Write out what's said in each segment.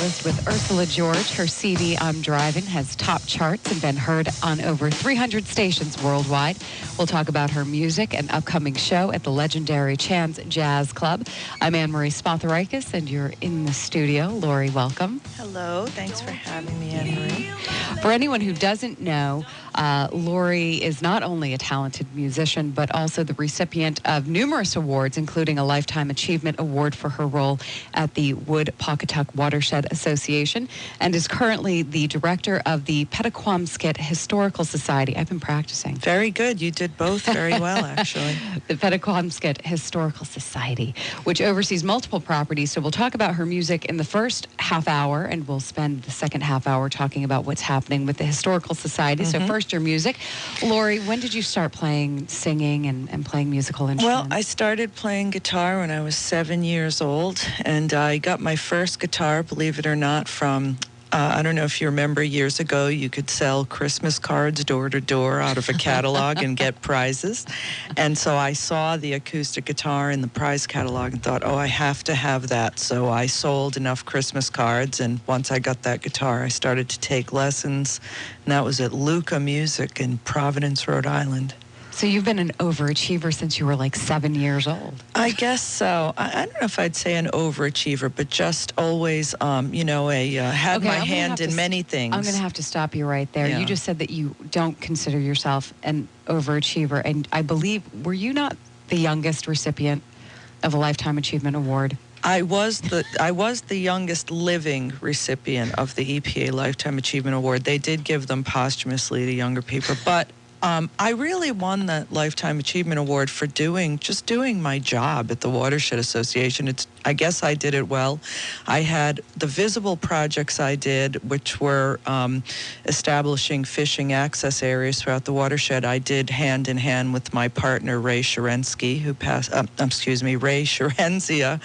playlist with Ursula George. Her CD, I'm Driving, has top charts and been heard on over 300 stations worldwide. We'll talk about her music and upcoming show at the legendary Chan's Jazz Club. I'm Ann Marie Spatharakis, and you're in the studio. Lori, welcome. Hello. Thanks for having me, Ann Marie. For anyone who doesn't know, Lori is not only a talented musician, but also the recipient of numerous awards, including a Lifetime Achievement Award for her role at the Wood-Pawcatuck Watershed Association, and is currently the director of the Petaquamsket Historical Society. I've been practicing. Very good. You did both very well, actually. The Petaquamsket Historical Society, which oversees multiple properties. So we'll talk about her music in the first half hour, and we'll spend the second half hour talking about what's happening with the Historical Society. So first, your music. Lori, when did you start playing, singing, and playing musical instruments? Well, I started playing guitar when I was 7 years old, and I got my first guitar, believe it or not, from I don't know if you remember, years ago, you could sell Christmas cards door to door out of a catalog and get prizes. And so I saw the acoustic guitar in the prize catalog and thought, oh, I have to have that. So I sold enough Christmas cards, and once I got that guitar, I started to take lessons, and that was at Luca Music in Providence, Rhode Island. So you've been an overachiever since you were like 7 years old. I guess so. I don't know if I'd say an overachiever, but just always, had my hand in many things. I'm going to have to stop you right there. Yeah. You just said that you don't consider yourself an overachiever, and I believe, were you not the youngest recipient of a Lifetime Achievement Award? I was the youngest living recipient of the EPA Lifetime Achievement Award. They did give them posthumously to younger people, but I really won the Lifetime Achievement Award for doing my job at the Watershed Association. I guess I did it well. I had the visible projects I did, which were establishing fishing access areas throughout the watershed. I did hand in hand with my partner, Ray Sharensky, Ray Sharenzia.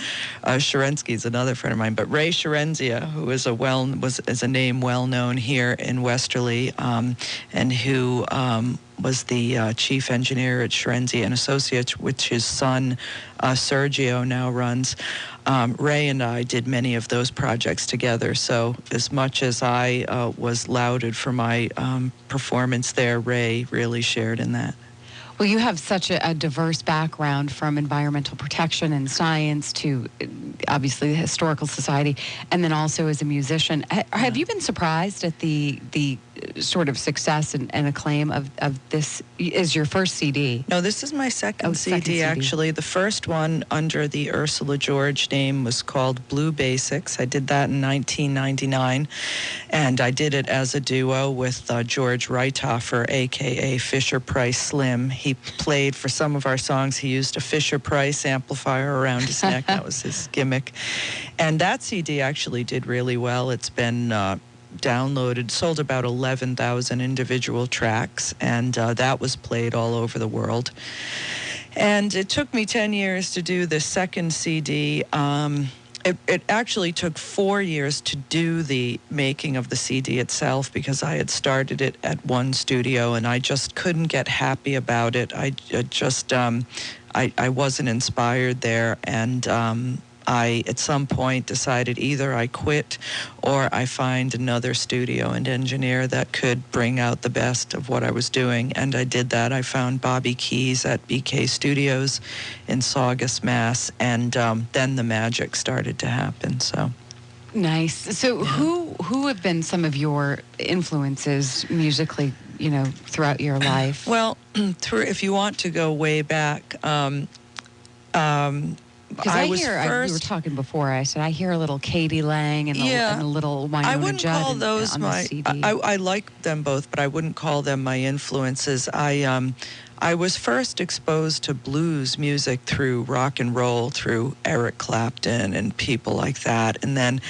Sharensky is another friend of mine, but Ray Sharenzia, who is a name well known here in Westerly, and who was the chief engineer at Sharenzia and Associates, which his son Sergio now runs. Ray and I did many of those projects together. So as much as I was lauded for my performance there, Ray really shared in that. Well, you have such a diverse background, from environmental protection and science to obviously the Historical Society, and then also as a musician. Have you been surprised at the sort of success and acclaim of this? Is your first CD? No, this is my second CD, actually. The first one under the Ursula George name was called Blue Basics. I did that in 1999, and I did it as a duo with George Reithofer, a.k.a. Fisher-Price Slim. He played for some of our songs. He used a Fisher-Price amplifier around his neck. That was his gimmick. And that CD actually did really well. It's been downloaded, sold about 11,000 individual tracks, and that was played all over the world. And it took me 10 years to do the second CD. It actually took 4 years to do the making of the CD itself, because I had started it at one studio and I just couldn't get happy about it. I wasn't inspired there, and I, at some point, decided either I quit or I find another studio and engineer that could bring out the best of what I was doing. And I did that. I found Bobby Keys at BK Studios in Saugus, Mass. And then the magic started to happen. So nice. So who have been some of your influences musically, throughout your life? Well, if you want to go way back, because we were talking before, I said I hear a little Katie Lang and a little Winona Judd. I wouldn't call those my CD. I like them both, but I wouldn't call them my influences. I was first exposed to blues music through rock and roll, through Eric Clapton and people like that, and then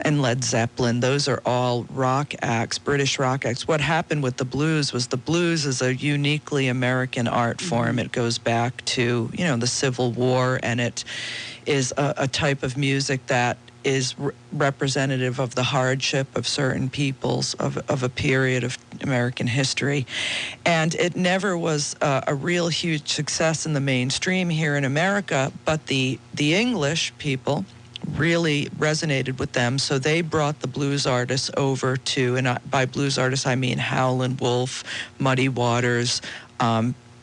and Led Zeppelin. Those are all rock acts, British rock acts. What happened with the blues was the blues is a uniquely American art form. It goes back to the Civil War, and it is a type of music that is representative of the hardship of certain peoples of a period of American history. And it never was a real huge success in the mainstream here in America, but the English people really resonated with them. So they brought the blues artists over to, and by blues artists I mean Howlin' Wolf, Muddy Waters,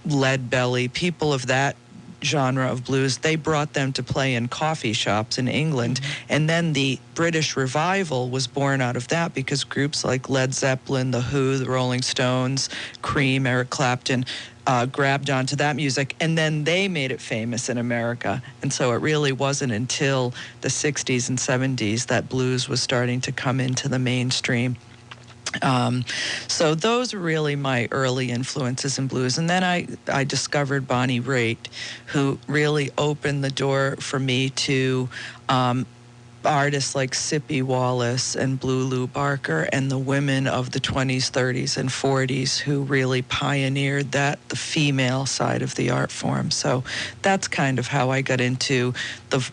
Lead Belly, people of that genre of blues. They brought them to play in coffee shops in England. And then the British revival was born out of that, because groups like Led Zeppelin, The Who, the Rolling Stones, Cream, Eric Clapton grabbed onto that music, and then they made it famous in America. And so it really wasn't until the 60s and 70s that blues was starting to come into the mainstream. So those are really my early influences in blues. And then I discovered Bonnie Raitt, who really opened the door for me to artists like Sippy Wallace and Blue Lou Barker, and the women of the 20s, 30s, and 40s who really pioneered the female side of the art form. So that's kind of how I got into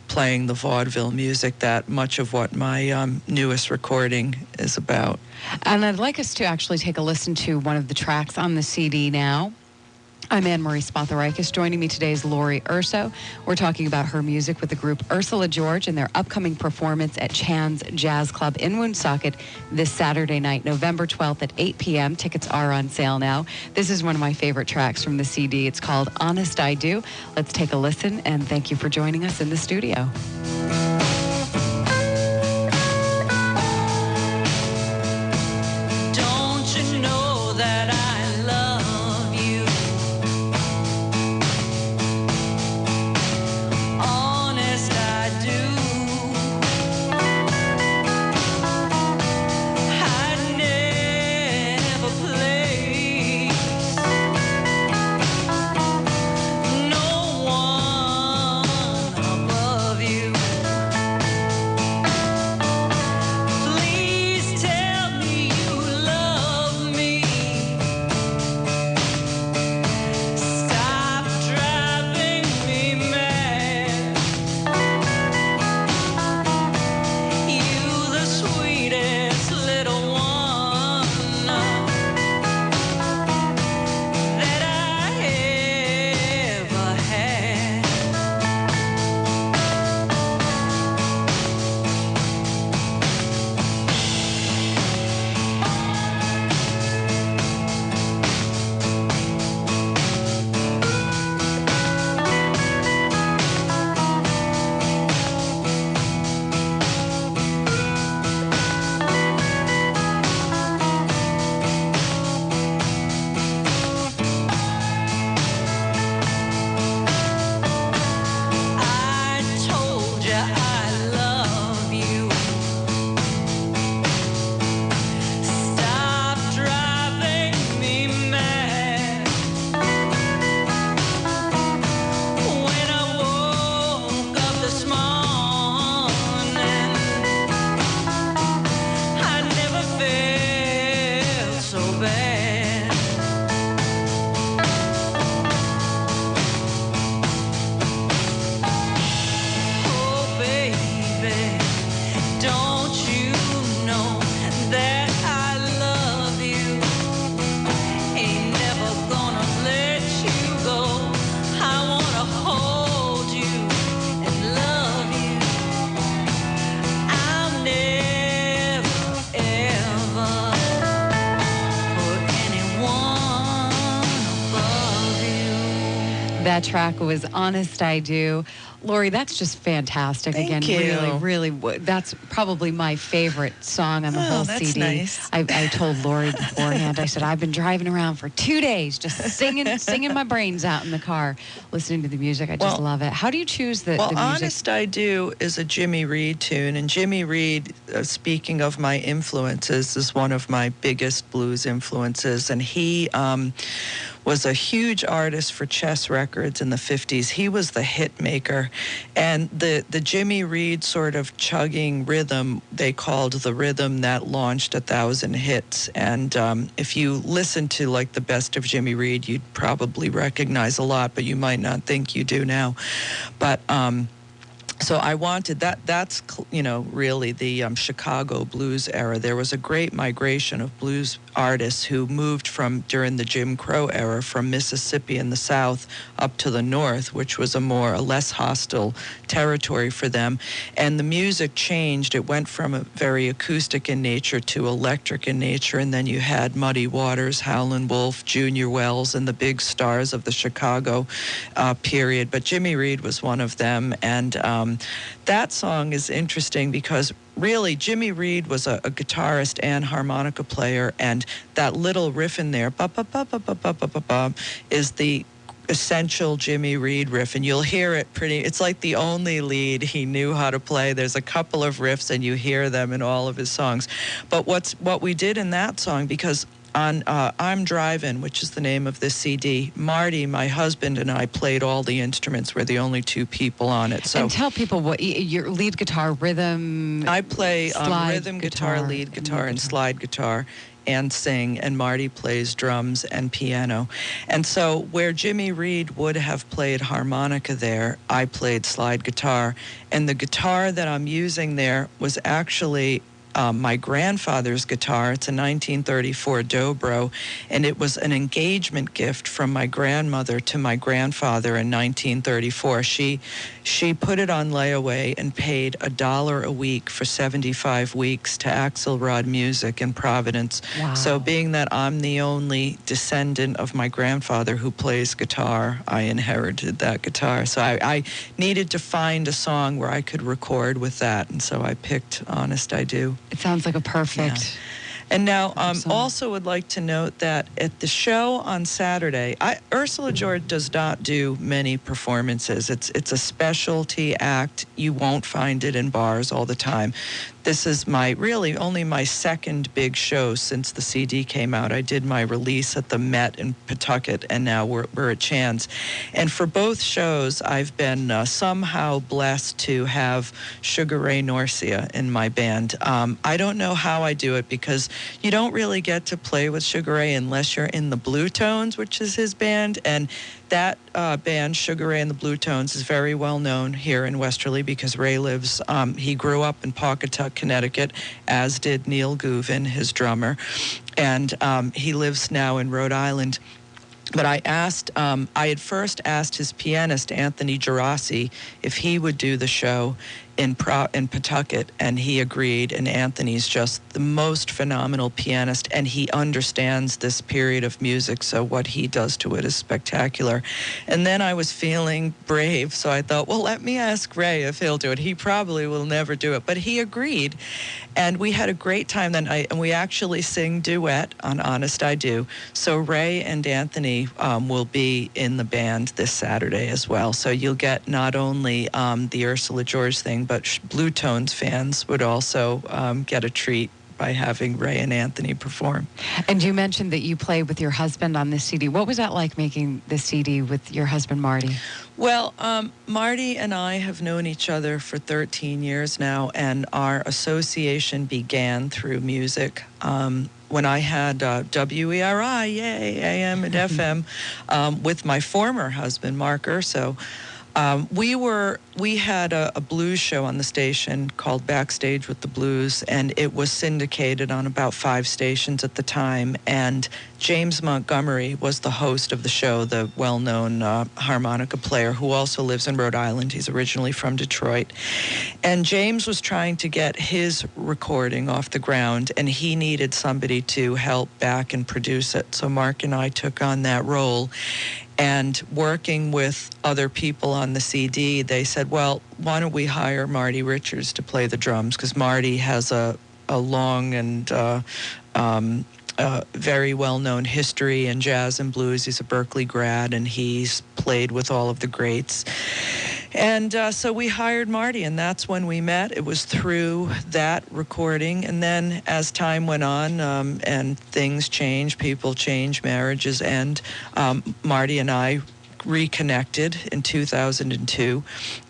playing the vaudeville music, that much of what my newest recording is about. And I'd like us to actually take a listen to one of the tracks on the CD now. I'm Ann Marie Spatharakis. Joining me today is Lori Urso. We're talking about her music with the group Ursula George and their upcoming performance at Chan's Jazz Club in Woonsocket this Saturday night, November 12th at 8 p.m. Tickets are on sale now. This is one of my favorite tracks from the CD. It's called Honest I Do. Let's take a listen, and thank you for joining us in the studio. That track was Honest I Do. Lori, that's just fantastic. Thank Again, you. really, that's probably my favorite song on the whole that's CD. Nice. I told Lori beforehand, I said, I've been driving around for 2 days just singing my brains out in the car, listening to the music. I just love it. How do you choose the music? Honest I Do is a Jimmy Reed tune, and Jimmy Reed, speaking of my influences, is one of my biggest blues influences, and he was a huge artist for Chess Records in the 50s. He was the hit maker. And the Jimmy Reed sort of chugging rhythm, they called the rhythm that launched 1,000 hits. And if you listen to like the best of Jimmy Reed, you'd probably recognize a lot, but you might not think you do now. But so So I wanted that. That's really the Chicago blues era. There was a great migration of blues artists who moved from during the Jim Crow era from Mississippi in the South up to the North, which was a less hostile territory for them. And the music changed. It went from a very acoustic in nature to electric in nature. And then you had Muddy Waters, Howlin' Wolf, Junior Wells, and the big stars of the Chicago period. But Jimmy Reed was one of them. And that song is interesting because really Jimmy Reed was a guitarist and harmonica player, and that little riff in there, ba-ba-ba-ba-ba-ba-ba-ba, is the essential Jimmy Reed riff, and you'll hear it it's like the only lead he knew how to play. There's a couple of riffs and you hear them in all of his songs. But what we did in that song, because on I'm Drivin', which is the name of this CD, Marty, my husband, and I played all the instruments. We're the only two people on it. So, and tell people what your lead guitar, rhythm. I play rhythm guitar, lead guitar, and slide guitar, and sing, and Marty plays drums and piano. And so where Jimmy Reed would have played harmonica there, I played slide guitar. And the guitar that I'm using there was actually my grandfather's guitar. It's a 1934 Dobro, and it was an engagement gift from my grandmother to my grandfather in 1934. She put it on layaway and paid $1 a week for 75 weeks to Axelrod Music in Providence. Wow. So being that I'm the only descendant of my grandfather who plays guitar, I inherited that guitar. So I needed to find a song where I could record with that, and so I picked Honest I Do. It sounds like a perfect... Yeah. And now, also would like to note that at the show on Saturday, Ursula George does not do many performances. It's a specialty act. You won't find it in bars all the time. This is only my second big show since the CD came out. I did my release at the Met in Pawtucket, and now we're at Chan's. And for both shows, I've been somehow blessed to have Sugar Ray Norcia in my band. I don't know how I do it, because you don't really get to play with Sugar Ray unless you're in the Blue Tones, which is his band. And that band, Sugar Ray and the Blue Tones, is very well known here in Westerly because Ray he grew up in Pawcatuck, Connecticut, as did Neil Gouvin, his drummer, and he lives now in Rhode Island. But I had first asked his pianist, Anthony Gerasi, if he would do the show in Pawtucket, and he agreed. And Anthony's just the most phenomenal pianist, and he understands this period of music, so what he does to it is spectacular. And then I was feeling brave, so I thought, well, let me ask Ray if he'll do it. He probably will never do it, but he agreed. And we had a great time that night, and we actually sing duet on Honest I Do. So Ray and Anthony will be in the band this Saturday as well. So you'll get not only the Ursula George thing, but Blue Tones fans would also get a treat by having Ray and Anthony perform. And you mentioned that you play with your husband on this CD. What was that like, making the CD with your husband, Marty? Well, Marty and I have known each other for 13 years now, and our association began through music. When I had WERI, yay, AM and FM, with my former husband, Mark Urso, we had a blues show on the station called Backstage with the Blues, and it was syndicated on about 5 stations at the time. And James Montgomery was the host of the show, the well-known harmonica player who also lives in Rhode Island. He's originally from Detroit. And James was trying to get his recording off the ground, and he needed somebody to help back and produce it. So Mark and I took on that role. And working with other people on the CD, they said, well, why don't we hire Marty Richards to play the drums? Because Marty has a long and very well-known history in jazz and blues. He's a Berkeley grad, and he's played with all of the greats. And so we hired Marty, and that's when we met. It was through that recording. And then as time went on and things change, people change, marriages end, Marty and I reconnected in 2002.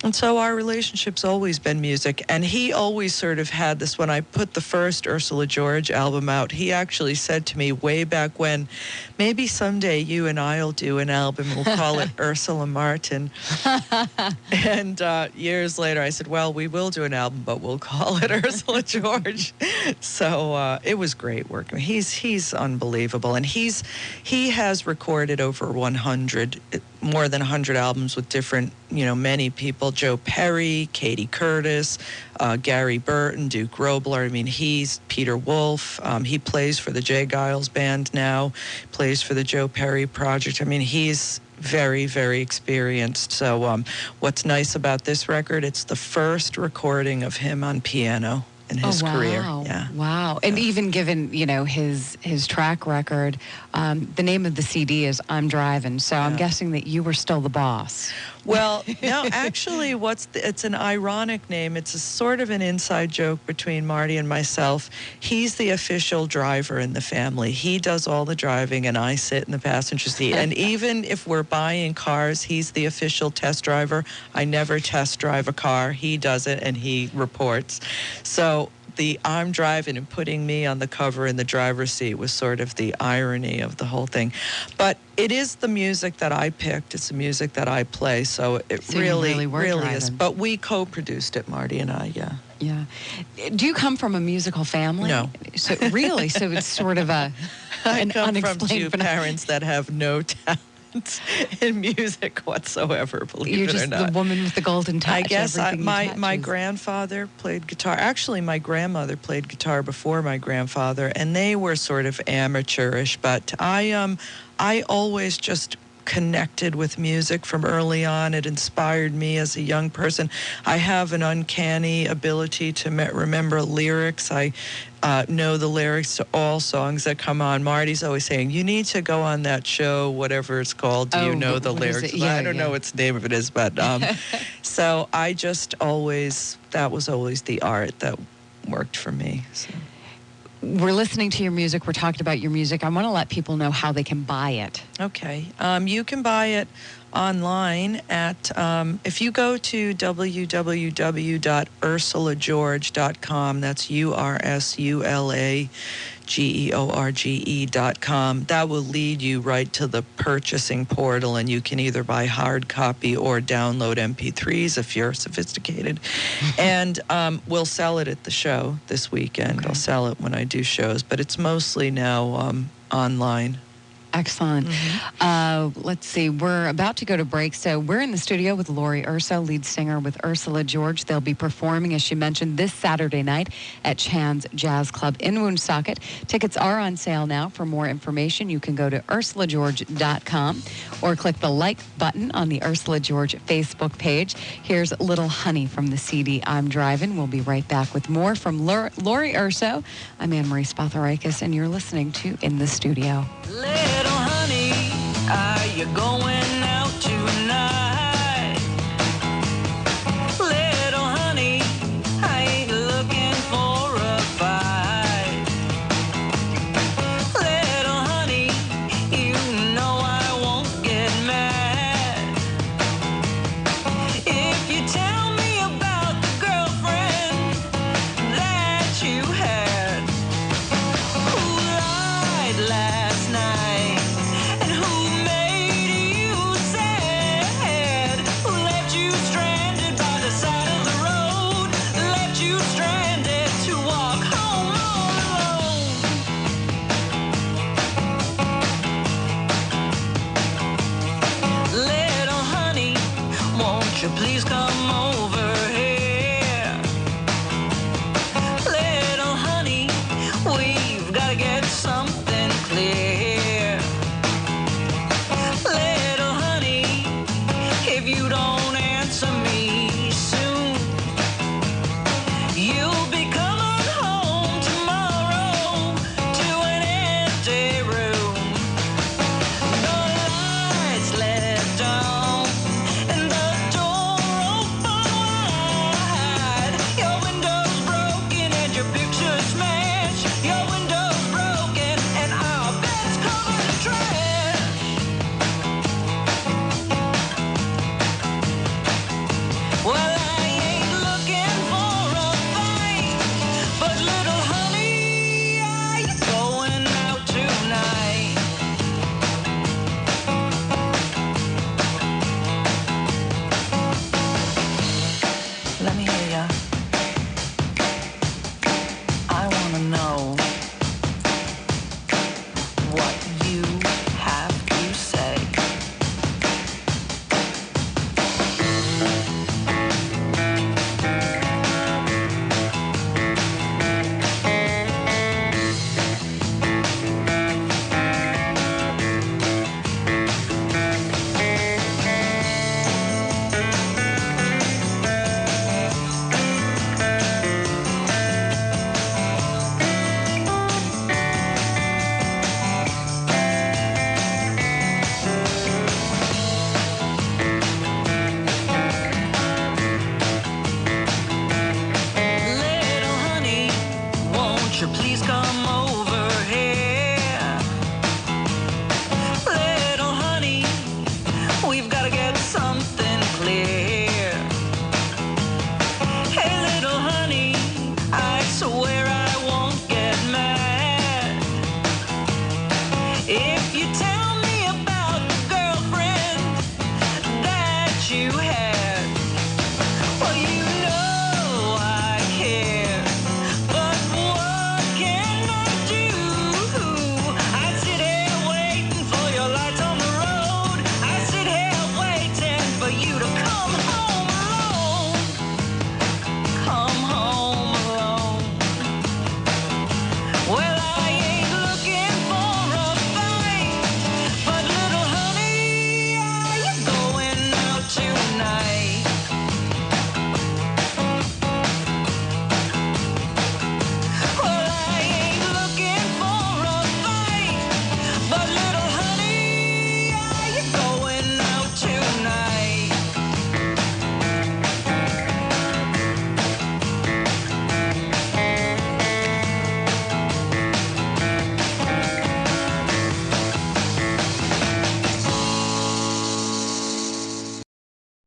And so our relationship's always been music. And he always sort of had this, when I put the first Ursula George album out, he actually said to me way back when, maybe someday you and I'll do an album. We'll call it Ursula Martin. And years later, I said, well, we will do an album, but we'll call it Ursula George. So it was great working. He's unbelievable. And he has recorded over 100, more than 100 albums with different, many people. Joe Perry, Katie Curtis, Gary Burton, Duke Robler. I mean, he's Peter Wolf. He plays for the Jay Giles Band now, plays for the Joe Perry Project. I mean, he's very, very experienced. So what's nice about this record, it's the first recording of him on piano in his career. Yeah. Wow. And even given, his track record, the name of the CD is I'm Driving. So I'm guessing that you were still the boss. Well, no, actually, it's an ironic name. It's a sort of an inside joke between Marty and myself. He's the official driver in the family. He does all the driving, and I sit in the passenger seat. And even if we're buying cars, he's the official test driver. I never test drive a car. He does it, and he reports. So the I'm Driving and putting me on the cover in the driver's seat was sort of the irony of the whole thing. But it is the music that I picked. It's the music that I play. So it really is. But we co-produced it, Marty and I, yeah. Yeah. Do you come from a musical family? No. So really? So it's sort of an unexplained from two parents that have no talent in music whatsoever, believe You're it or just not. the woman with the golden touch. I guess my touches. grandfather played guitar. Actually, my grandmother played guitar before my grandfather, and they were sort of amateurish. But I always just connected with music from early on. It inspired me as a young person. I have an uncanny ability to remember lyrics. I know the lyrics to all songs that come on. Marty's always saying, you need to go on that show, whatever it's called. Do you know the lyrics? Yeah, I don't know what the name of it is, but so I just always, that was always the art that worked for me. So. We're listening to your music. We're talking about your music. I want to let people know how they can buy it. Okay. You can buy it online at, if you go to www.ursulageorge.com, that's URSULAGEORGE.com, that will lead you right to the purchasing portal, and you can either buy hard copy or download MP3s if you're sophisticated. And we'll sell it at the show this weekend. Okay. I'll sell it when I do shows, but it's mostly now online. Excellent. Mm-hmm. Let's see. We're about to go to break. So we're in the studio with Lori Urso, lead singer with Ursula George. They'll be performing, as she mentioned, this Saturday night at Chan's Jazz Club in Woonsocket. Tickets are on sale now. For more information, you can go to ursulageorge.com or click the like button on the Ursula George Facebook page. Here's Little Honey from the CD I'm Driving. We'll be right back with more from Lori Urso. I'm Ann Marie Spatharakis, and you're listening to In the Studio. Little honey, are you going